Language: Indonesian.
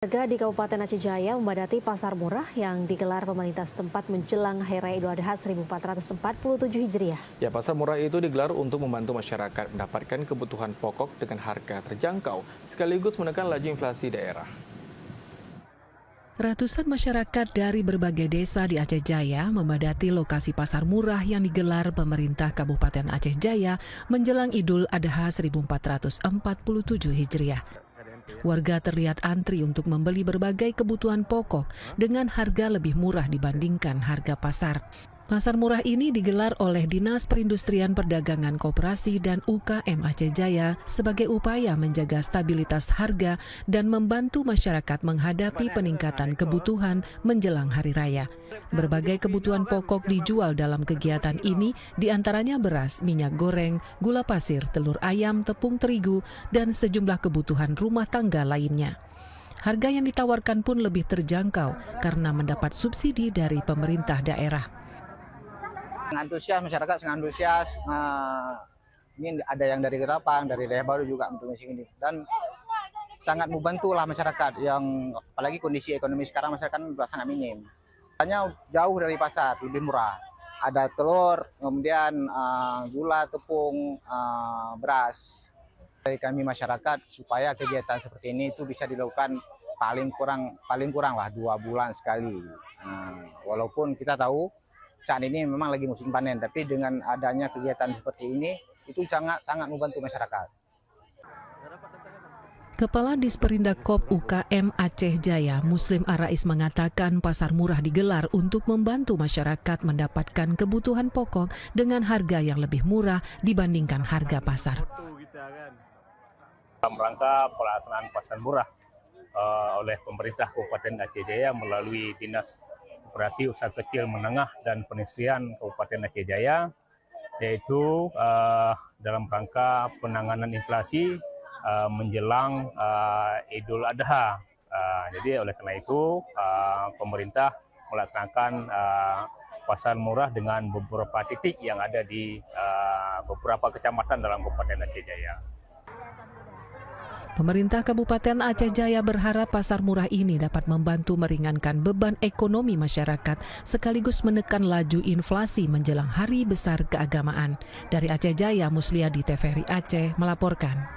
Warga di Kabupaten Aceh Jaya memadati pasar murah yang digelar pemerintah setempat menjelang Hari Raya Idul Adha 1447 Hijriah. Ya, pasar murah itu digelar untuk membantu masyarakat mendapatkan kebutuhan pokok dengan harga terjangkau, sekaligus menekan laju inflasi daerah. Ratusan masyarakat dari berbagai desa di Aceh Jaya memadati lokasi pasar murah yang digelar pemerintah Kabupaten Aceh Jaya menjelang Idul Adha 1447 Hijriah. Warga terlihat antri untuk membeli berbagai kebutuhan pokok dengan harga lebih murah dibandingkan harga pasar. Pasar murah ini digelar oleh Dinas Perindustrian Perdagangan Koperasi dan UKM Aceh Jaya sebagai upaya menjaga stabilitas harga dan membantu masyarakat menghadapi peningkatan kebutuhan menjelang Hari Raya. Berbagai kebutuhan pokok dijual dalam kegiatan ini, diantaranya beras, minyak goreng, gula pasir, telur ayam, tepung terigu, dan sejumlah kebutuhan rumah tangga lainnya. Harga yang ditawarkan pun lebih terjangkau karena mendapat subsidi dari pemerintah daerah. Antusias, masyarakat sangat antusias. Ini ada yang dari Ketapang, dari daerah baru juga untuk musim ini, dan sangat membantu lah masyarakat yang apalagi kondisi ekonomi sekarang masyarakat sudah sangat minim. Hanya jauh dari pasar, lebih murah. Ada telur, kemudian gula, tepung, beras. Dari kami masyarakat supaya kegiatan seperti ini itu bisa dilakukan paling kurang lah 2 bulan sekali. Walaupun kita tahu saat ini memang lagi musim panen, tapi dengan adanya kegiatan seperti ini itu sangat membantu masyarakat. Kepala Disperindak Kop UKM Aceh Jaya, Muslim Arais mengatakan pasar murah digelar untuk membantu masyarakat mendapatkan kebutuhan pokok dengan harga yang lebih murah dibandingkan harga pasar. Dalam rangka pelaksanaan pasar murah oleh pemerintah Kabupaten Aceh Jaya melalui Dinas Koperasi Usaha Kecil Menengah dan Perindustrian Kabupaten Aceh Jaya, yaitu dalam rangka penanganan inflasi menjelang Idul Adha. Jadi oleh karena itu pemerintah melaksanakan pasar murah dengan beberapa titik yang ada di beberapa kecamatan dalam Kabupaten Aceh Jaya. Pemerintah Kabupaten Aceh Jaya berharap pasar murah ini dapat membantu meringankan beban ekonomi masyarakat sekaligus menekan laju inflasi menjelang hari besar keagamaan. Dari Aceh Jaya, Musliadi TVRI Aceh melaporkan.